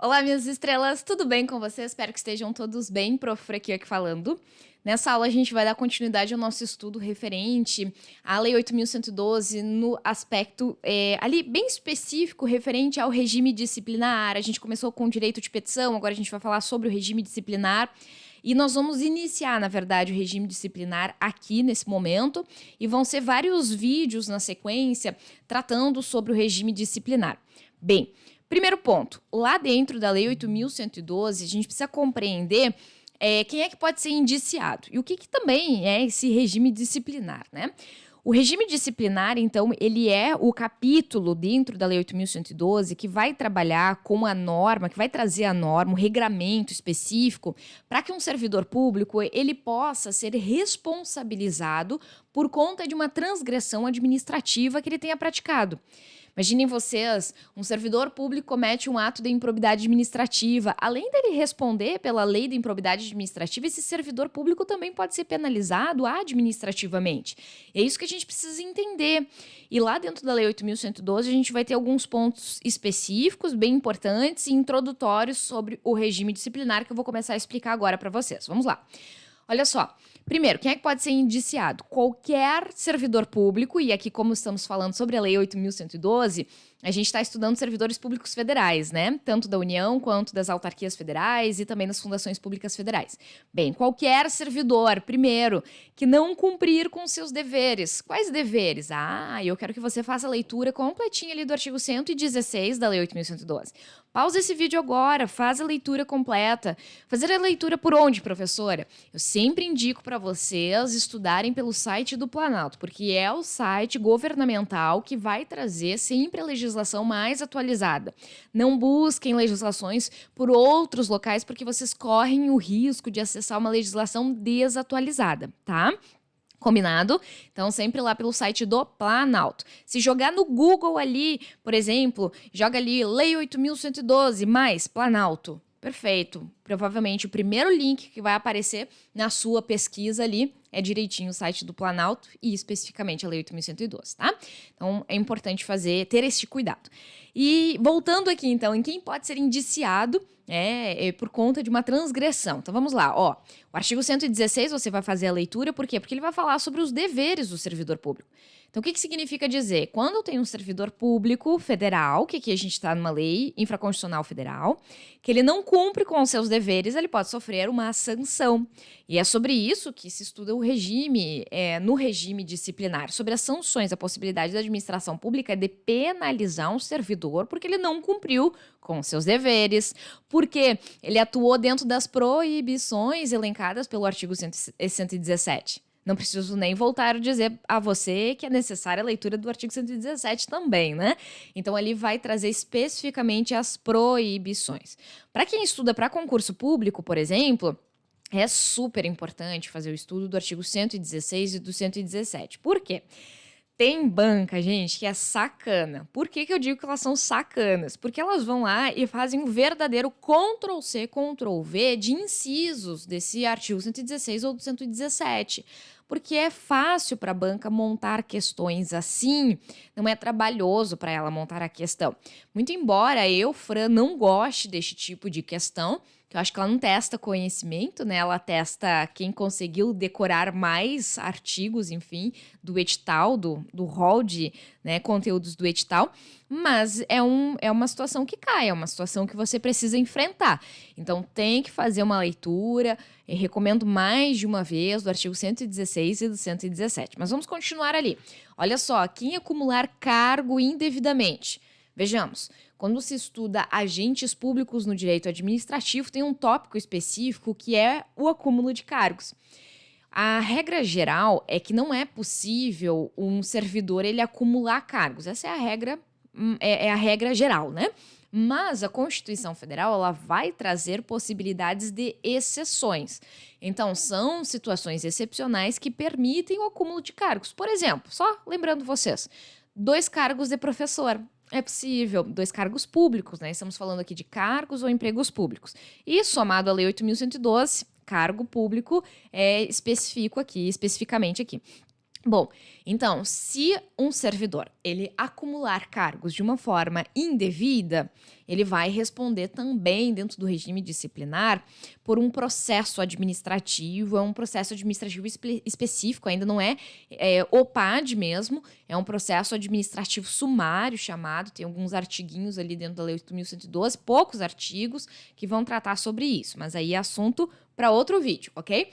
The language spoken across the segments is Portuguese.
Olá, minhas estrelas, tudo bem com vocês? Espero que estejam todos bem, Prof. aqui falando. Nessa aula a gente vai dar continuidade ao nosso estudo referente à Lei 8.112 no aspecto ali bem específico referente ao regime disciplinar. A gente começou com o direito de petição, agora a gente vai falar sobre o regime disciplinar. E nós vamos iniciar, na verdade, o regime disciplinar aqui nesse momento e vão ser vários vídeos na sequência tratando sobre o regime disciplinar. Bem, primeiro ponto, lá dentro da Lei 8.112, a gente precisa compreender quem é que pode ser indiciado e o que também é esse regime disciplinar, né? O regime disciplinar, então, ele é o capítulo dentro da Lei 8.112 que vai trabalhar com a norma, que vai trazer a norma, um regramento específico para que um servidor público ele possa ser responsabilizado por conta de uma transgressão administrativa que ele tenha praticado. Imaginem vocês, um servidor público comete um ato de improbidade administrativa. Além dele responder pela lei de improbidade administrativa, esse servidor público também pode ser penalizado administrativamente. É isso que a gente precisa entender. E lá dentro da Lei 8.112, a gente vai ter alguns pontos específicos, bem importantes e introdutórios sobre o regime disciplinar que eu vou começar a explicar agora para vocês. Vamos lá. Olha só. Primeiro, quem é que pode ser indiciado? Qualquer servidor público, e aqui como estamos falando sobre a Lei 8.112, a gente está estudando servidores públicos federais, né? Tanto da União quanto das autarquias federais e também das fundações públicas federais. Bem, qualquer servidor, primeiro, que não cumprir com seus deveres. Quais deveres? Eu quero que você faça a leitura completinha ali do artigo 116 da Lei 8.112. Pausa esse vídeo agora, faz a leitura completa. Fazer a leitura por onde, professora? Eu sempre indico para vocês estudarem pelo site do Planalto, porque é o site governamental que vai trazer sempre a legislação mais atualizada. Não busquem legislações por outros locais, porque vocês correm o risco de acessar uma legislação desatualizada, tá? Combinado? Então, sempre lá pelo site do Planalto. Se jogar no Google ali, por exemplo, joga ali Lei 8.112 mais Planalto. Perfeito. Provavelmente o primeiro link que vai aparecer na sua pesquisa ali é direitinho o site do Planalto e especificamente a Lei 8.112, tá? Então, é importante ter esse cuidado. E voltando aqui, então, em quem pode ser indiciado por conta de uma transgressão. Então, vamos lá, ó. O artigo 116 você vai fazer a leitura, por quê? Porque ele vai falar sobre os deveres do servidor público. Então, o que significa dizer? Quando eu tenho um servidor público federal, que aqui a gente está numa lei infraconstitucional federal, que ele não cumpre com os seus deveres, ele pode sofrer uma sanção. E é sobre isso que se estuda o regime, no regime disciplinar, sobre as sanções, a possibilidade da administração pública de penalizar um servidor porque ele não cumpriu com seus deveres, porque ele atuou dentro das proibições elencadas pelo artigo 117. Não preciso nem voltar a dizer a você que é necessária a leitura do artigo 117 também, né? Então, ele vai trazer especificamente as proibições. Para quem estuda para concurso público, por exemplo, é super importante fazer o estudo do artigo 116 e do 117. Por quê? Tem banca, gente, que é sacana. Por que eu digo que elas são sacanas? Porque elas vão lá e fazem um verdadeiro Ctrl+C, Ctrl+V de incisos desse artigo 116 ou do 117. Porque é fácil para a banca montar questões assim, não é trabalhoso para ela montar a questão. Muito embora eu, Fran, não goste deste tipo de questão, que eu acho que ela não testa conhecimento, né? Ela testa quem conseguiu decorar mais artigos, enfim, do edital, do rol de conteúdos do edital, mas é uma situação que cai, é uma situação que você precisa enfrentar. Então, tem que fazer uma leitura, eu recomendo mais de uma vez do artigo 116 e do 117. Mas vamos continuar ali. Olha só, quem acumular cargo indevidamente. Vejamos, quando se estuda agentes públicos no direito administrativo, tem um tópico específico que é o acúmulo de cargos. A regra geral é que não é possível um servidor ele acumular cargos. Essa é a regra geral, né? Mas a Constituição Federal ela vai trazer possibilidades de exceções. Então, são situações excepcionais que permitem o acúmulo de cargos. Por exemplo, só lembrando vocês, 2 cargos de professor. É possível, 2 cargos públicos, né? Estamos falando aqui de cargos ou empregos públicos. E somado à Lei 8.112, cargo público especificamente aqui. Bom, então, se um servidor ele acumular cargos de uma forma indevida, ele vai responder também dentro do regime disciplinar por um processo administrativo, é um processo administrativo específico, ainda não é o PAD mesmo, é um processo administrativo sumário chamado, tem alguns artiguinhos ali dentro da Lei 8.112, poucos artigos que vão tratar sobre isso, mas aí é assunto para outro vídeo, ok?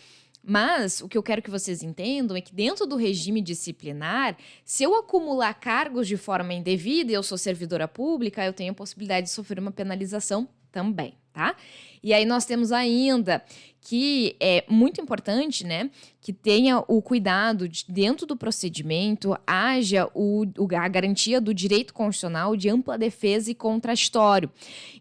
Mas o que eu quero que vocês entendam é que dentro do regime disciplinar, se eu acumular cargos de forma indevida e eu sou servidora pública, eu tenho a possibilidade de sofrer uma penalização também, tá? E aí nós temos ainda que é muito importante, né, que tenha o cuidado de, dentro do procedimento, haja a garantia do direito constitucional de ampla defesa e contraditório.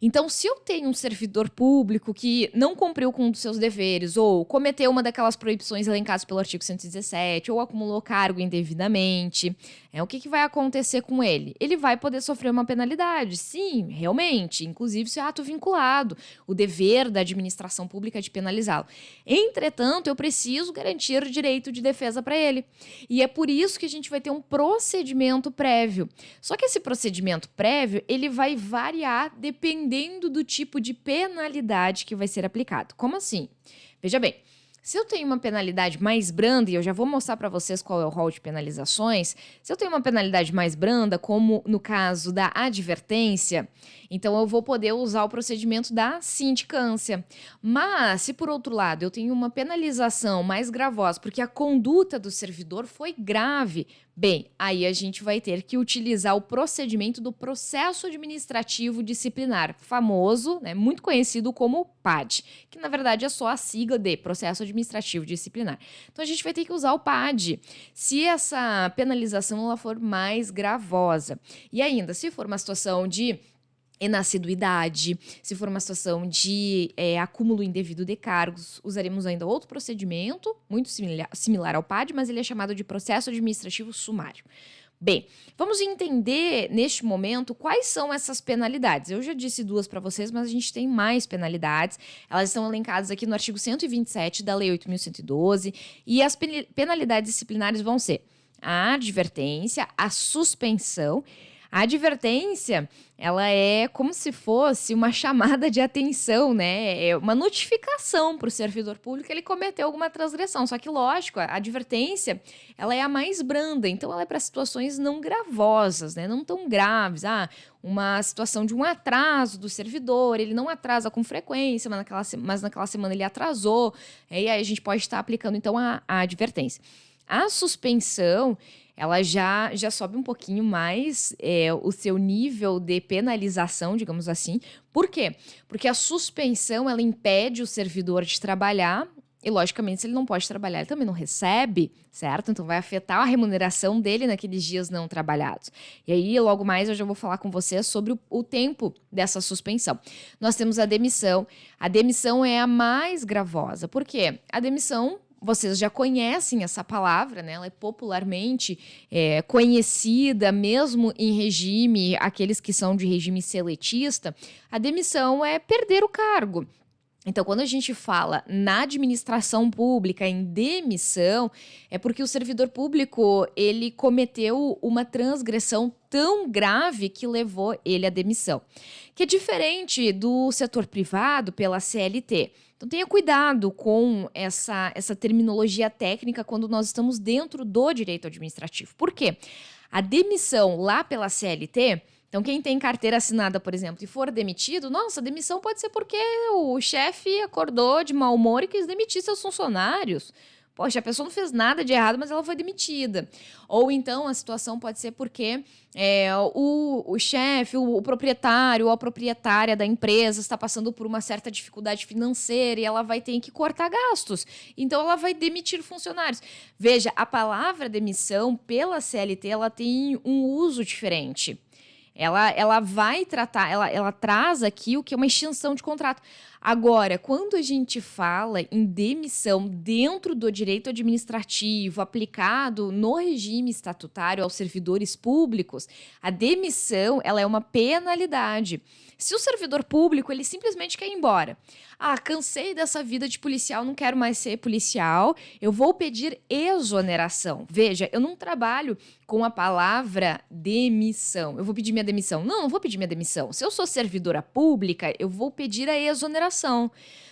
Então, se eu tenho um servidor público que não cumpriu com um dos seus deveres, ou cometeu uma daquelas proibições elencadas pelo artigo 117, ou acumulou cargo indevidamente, o que vai acontecer com ele? Ele vai poder sofrer uma penalidade, sim, realmente, inclusive se é ato vinculado, o dever da administração pública é de penalizá-lo. Entretanto, eu preciso garantir o direito de defesa para ele. E é por isso que a gente vai ter um procedimento prévio. Só que esse procedimento prévio, ele vai variar dependendo do tipo de penalidade que vai ser aplicado. Como assim? Veja bem, se eu tenho uma penalidade mais branda, e eu já vou mostrar para vocês qual é o rol de penalizações, se eu tenho uma penalidade mais branda, como no caso da advertência, então eu vou poder usar o procedimento da sindicância. Mas, se por outro lado eu tenho uma penalização mais gravosa, porque a conduta do servidor foi grave, bem, aí a gente vai ter que utilizar o procedimento do processo administrativo disciplinar, famoso, né, muito conhecido como PAD, que na verdade é só a sigla de processo administrativo disciplinar. Então a gente vai ter que usar o PAD se essa penalização ela for mais gravosa. E ainda, se for uma situação de inassiduidade, se for uma situação de acúmulo indevido de cargos, usaremos ainda outro procedimento, muito similar ao PAD, mas ele é chamado de processo administrativo sumário. Bem, vamos entender neste momento quais são essas penalidades. Eu já disse duas para vocês, mas a gente tem mais penalidades. Elas estão elencadas aqui no artigo 127 da Lei 8.112 e as penalidades disciplinares vão ser a advertência, a suspensão. A advertência, ela é como se fosse uma chamada de atenção, né? É uma notificação para o servidor público que ele cometeu alguma transgressão. Só que, lógico, a advertência, ela é a mais branda, então ela é para situações não gravosas, né? Não tão graves. Uma situação de um atraso do servidor, ele não atrasa com frequência, mas naquela semana ele atrasou, e aí a gente pode estar aplicando, então, a advertência. A suspensão, ela já sobe um pouquinho mais o seu nível de penalização, digamos assim. Por quê? Porque a suspensão, ela impede o servidor de trabalhar e, logicamente, se ele não pode trabalhar, ele também não recebe, certo? Então, vai afetar a remuneração dele naqueles dias não trabalhados. E aí, logo mais, eu já vou falar com vocês sobre o tempo dessa suspensão. Nós temos a demissão. A demissão é a mais gravosa. Por quê? A demissão... Vocês já conhecem essa palavra, né? Ela é popularmente conhecida, mesmo em regime, aqueles que são de regime seletista. A demissão é perder o cargo. Então, quando a gente fala na administração pública em demissão, é porque o servidor público ele cometeu uma transgressão tão grave que levou ele à demissão, que é diferente do setor privado pela CLT. Então, tenha cuidado com essa terminologia técnica quando nós estamos dentro do direito administrativo. Por quê? A demissão lá pela CLT... Então, quem tem carteira assinada, por exemplo, e for demitido, nossa, demissão pode ser porque o chefe acordou de mau humor e quis demitir seus funcionários. Poxa, a pessoa não fez nada de errado, mas ela foi demitida. Ou então a situação pode ser porque o chefe, o proprietário ou a proprietária da empresa está passando por uma certa dificuldade financeira e ela vai ter que cortar gastos. Então ela vai demitir funcionários. Veja, a palavra demissão pela CLT ela tem um uso diferente. Ela vai tratar, ela traz aqui o que é uma extinção de contrato. Agora, quando a gente fala em demissão dentro do direito administrativo aplicado no regime estatutário aos servidores públicos, a demissão, ela é uma penalidade. Se o servidor público, ele simplesmente quer ir embora. Ah, cansei dessa vida de policial, não quero mais ser policial, eu vou pedir exoneração. Veja, eu não trabalho com a palavra demissão. Eu vou pedir minha demissão. Não vou pedir minha demissão. Se eu sou servidora pública, eu vou pedir a exoneração.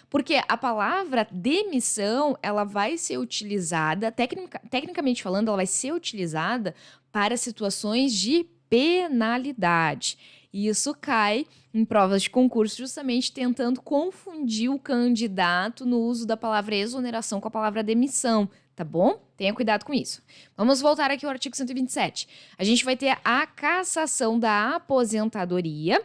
Porque a palavra demissão, ela vai ser utilizada, tecnicamente falando, ela vai ser utilizada para situações de penalidade. E isso cai em provas de concurso justamente tentando confundir o candidato no uso da palavra exoneração com a palavra demissão, tá bom? Tenha cuidado com isso. Vamos voltar aqui ao artigo 127. A gente vai ter a cassação da aposentadoria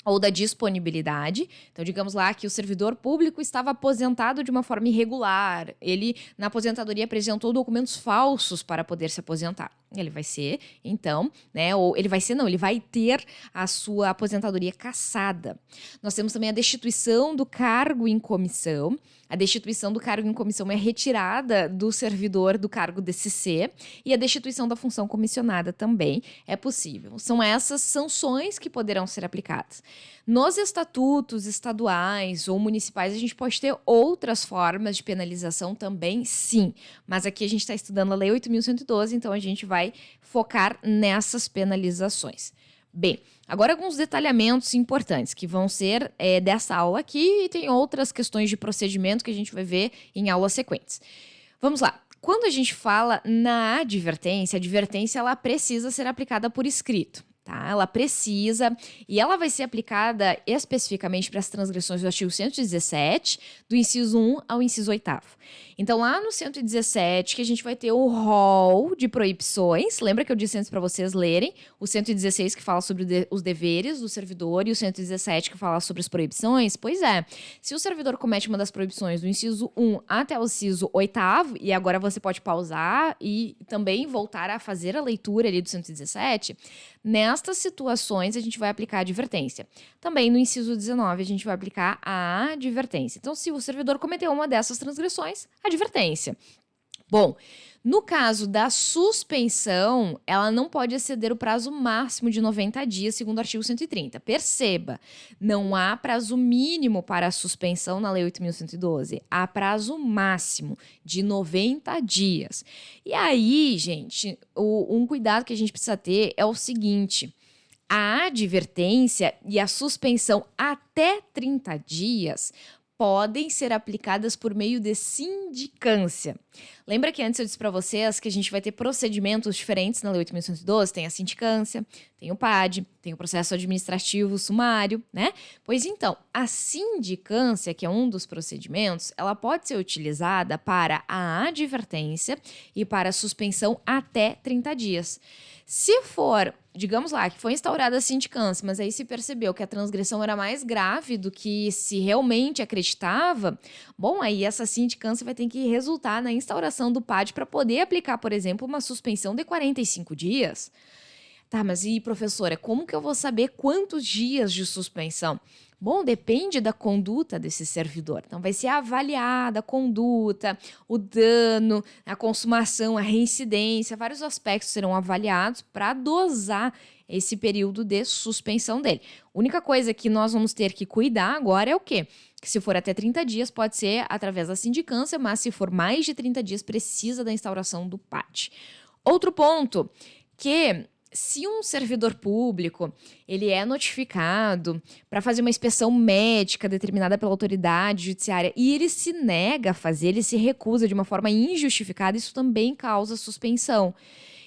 ou da disponibilidade. Então, digamos lá que o servidor público estava aposentado de uma forma irregular. Ele, na aposentadoria, apresentou documentos falsos para poder se aposentar. Ele vai ser, então, né, ou ele vai ser, não, ele vai ter a sua aposentadoria cassada. Nós temos também a destituição do cargo em comissão. A destituição do cargo em comissão é retirada do servidor do cargo DCC e a destituição da função comissionada também é possível. São essas sanções que poderão ser aplicadas. Nos estatutos estaduais ou municipais, a gente pode ter outras formas de penalização também, sim. Mas aqui a gente está estudando a Lei 8.112, então a gente vai focar nessas penalizações. Bem, agora alguns detalhamentos importantes que vão ser dessa aula aqui e tem outras questões de procedimento que a gente vai ver em aulas sequentes. Vamos lá. Quando a gente fala na advertência, a advertência ela precisa ser aplicada por escrito. Tá? Ela precisa, e ela vai ser aplicada especificamente para as transgressões do artigo 117, do inciso 1 ao inciso 8º. Então, lá no 117, que a gente vai ter o rol de proibições, lembra que eu disse antes para vocês lerem, o 116 que fala sobre os deveres do servidor e o 117 que fala sobre as proibições? Pois é, se o servidor comete uma das proibições do inciso 1 até o inciso 8º, e agora você pode pausar e também voltar a fazer a leitura ali do 117, nestas situações, a gente vai aplicar a advertência. Também no inciso 19, a gente vai aplicar a advertência. Então, se o servidor cometeu uma dessas transgressões, advertência. Bom, no caso da suspensão, ela não pode exceder o prazo máximo de 90 dias, segundo o artigo 130. Perceba, não há prazo mínimo para a suspensão na Lei 8.112. Há prazo máximo de 90 dias. E aí, gente, um cuidado que a gente precisa ter é o seguinte: a advertência e a suspensão até 30 dias podem ser aplicadas por meio de sindicância. Lembra que antes eu disse para vocês que a gente vai ter procedimentos diferentes na Lei 8.112? Tem a sindicância, tem o PAD, tem o processo administrativo sumário, né? Pois então, a sindicância, que é um dos procedimentos, ela pode ser utilizada para a advertência e para a suspensão até 30 dias. Se for, digamos lá, que foi instaurada a sindicância, mas aí se percebeu que a transgressão era mais grave do que se realmente acreditava, bom, aí essa sindicância vai ter que resultar na instauração do PAD para poder aplicar, por exemplo, uma suspensão de 45 dias. Tá, mas e professora, como que eu vou saber quantos dias de suspensão? Bom, depende da conduta desse servidor. Então, vai ser avaliada a conduta, o dano, a consumação, a reincidência, vários aspectos serão avaliados para dosar esse período de suspensão dele. A única coisa que nós vamos ter que cuidar agora é o quê? Que se for até 30 dias, pode ser através da sindicância, mas se for mais de 30 dias, precisa da instauração do PAD. Outro ponto, que se um servidor público ele é notificado para fazer uma inspeção médica determinada pela autoridade judiciária e ele se nega a fazer, ele se recusa de uma forma injustificada, isso também causa suspensão.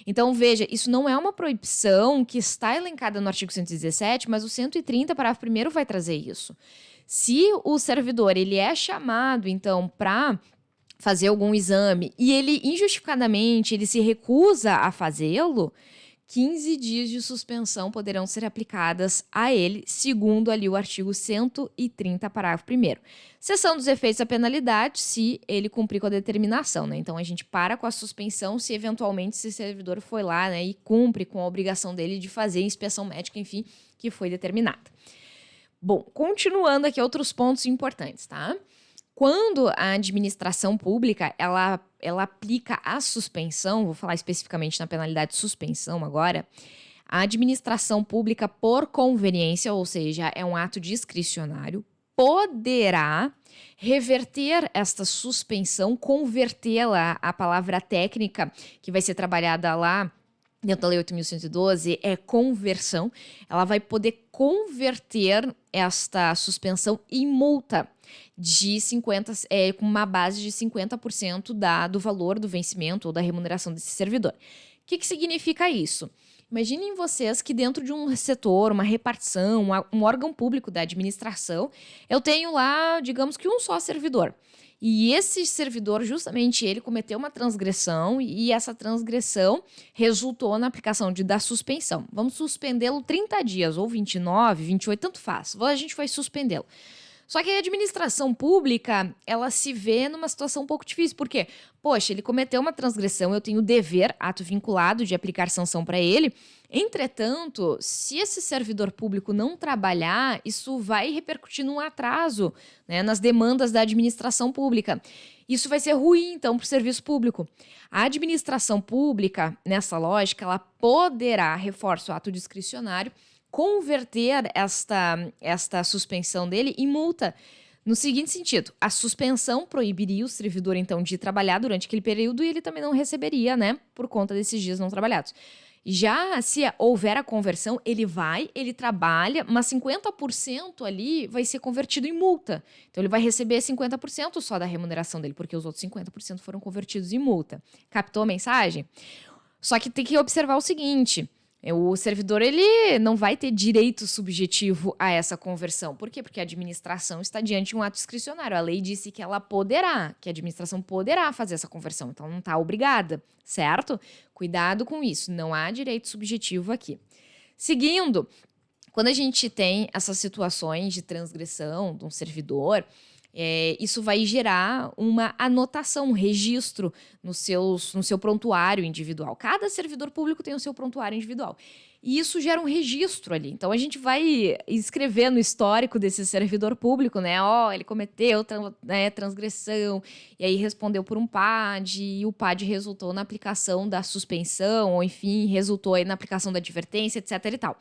Então, veja, isso não é uma proibição que está elencada no artigo 117, mas o 130, parágrafo 1º, vai trazer isso. Se o servidor ele é chamado, então, para fazer algum exame e ele, injustificadamente, ele se recusa a fazê-lo, 15 dias de suspensão poderão ser aplicadas a ele, segundo ali o artigo 130, parágrafo 1º. Cessão dos efeitos da penalidade se ele cumprir com a determinação, né? Então, a gente para com a suspensão se eventualmente esse servidor foi lá, né, e cumpre com a obrigação dele de fazer a inspeção médica, enfim, que foi determinada. Bom, continuando aqui outros pontos importantes, tá? Quando a administração pública, ela aplica a suspensão, vou falar especificamente na penalidade de suspensão agora, a administração pública, por conveniência, ou seja, é um ato discricionário, poderá reverter esta suspensão, convertê-la, a palavra técnica que vai ser trabalhada lá dentro da Lei 8.112 é conversão. Ela vai poder converter esta suspensão em multa de 50, com uma base de 50% do valor do vencimento ou da remuneração desse servidor. O que significa isso? Imaginem vocês que dentro de um setor, uma repartição, um órgão público da administração, eu tenho lá, digamos que um só servidor. E esse servidor, justamente ele, cometeu uma transgressão e essa transgressão resultou na aplicação da suspensão. Vamos suspendê-lo 30 dias, ou 29, 28, tanto faz. A gente vai suspendê-lo. Só que a administração pública, ela se vê numa situação um pouco difícil. Por quê? Poxa, ele cometeu uma transgressão, eu tenho o dever, ato vinculado, de aplicar sanção para ele. Entretanto, se esse servidor público não trabalhar, isso vai repercutir num atraso, né, nas demandas da administração pública. Isso vai ser ruim, então, para o serviço público. A administração pública, nessa lógica, ela poderá, reforço o ato discricionário, converter esta suspensão dele em multa. No seguinte sentido, a suspensão proibiria o servidor, então, de trabalhar durante aquele período e ele também não receberia, né, por conta desses dias não trabalhados. Já se houver a conversão, ele trabalha, mas 50% ali vai ser convertido em multa. Então, ele vai receber 50% só da remuneração dele, porque os outros 50% foram convertidos em multa. Captou a mensagem? Só que tem que observar o seguinte: o servidor ele não vai ter direito subjetivo a essa conversão. Por quê? Porque a administração está diante de um ato discricionário. A lei disse que que a administração poderá fazer essa conversão, então não está obrigada, certo? Cuidado com isso, não há direito subjetivo aqui. Seguindo, quando a gente tem essas situações de transgressão de um servidor, isso vai gerar uma anotação, um registro no seu prontuário individual. Cada servidor público tem o seu prontuário individual. E isso gera um registro ali. Então, a gente vai escrever no histórico desse servidor público, né? Ele cometeu transgressão, e aí respondeu por um PAD, e o PAD resultou na aplicação da suspensão, ou enfim, resultou aí na aplicação da advertência, etc e tal.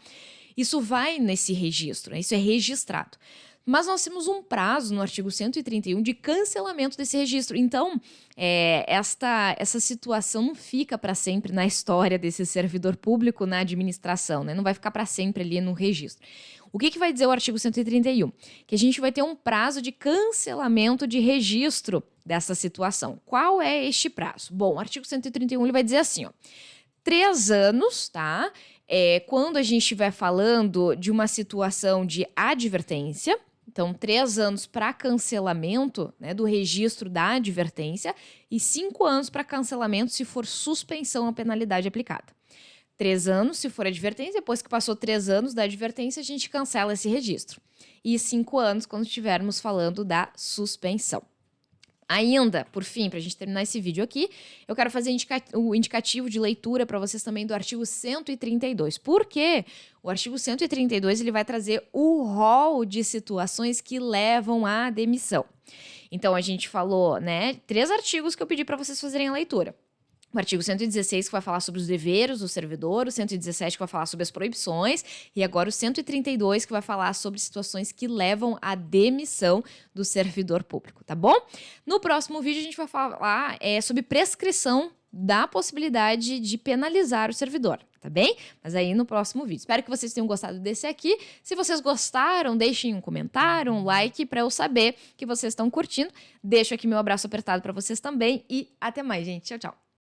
Isso vai nesse registro, né? Isso é registrado. Mas nós temos um prazo no artigo 131 de cancelamento desse registro. Então, essa situação não fica para sempre na história desse servidor público na administração, né? Não vai ficar para sempre ali no registro. O que vai dizer o artigo 131? Que a gente vai ter um prazo de cancelamento de registro dessa situação. Qual é este prazo? Bom, o artigo 131 ele vai dizer assim, 3 anos, tá? Quando a gente estiver falando de uma situação de advertência. Então, 3 anos para cancelamento, né, do registro da advertência e 5 anos para cancelamento se for suspensão à penalidade aplicada. 3 anos se for advertência, depois que passou 3 anos da advertência, a gente cancela esse registro. E 5 anos quando estivermos falando da suspensão. Ainda, por fim, para a gente terminar esse vídeo aqui, eu quero fazer o indicativo de leitura para vocês também do artigo 132. Por quê? O artigo 132 ele vai trazer o rol de situações que levam à demissão. Então, a gente falou, né, 3 artigos que eu pedi para vocês fazerem a leitura. O artigo 116, que vai falar sobre os deveres do servidor, o 117, que vai falar sobre as proibições, e agora o 132, que vai falar sobre situações que levam à demissão do servidor público, tá bom? No próximo vídeo, a gente vai falar sobre prescrição da possibilidade de penalizar o servidor, tá bem? Mas aí no próximo vídeo. Espero que vocês tenham gostado desse aqui. Se vocês gostaram, deixem um comentário, um like, para eu saber que vocês estão curtindo. Deixo aqui meu abraço apertado para vocês também e até mais, gente. Tchau, tchau.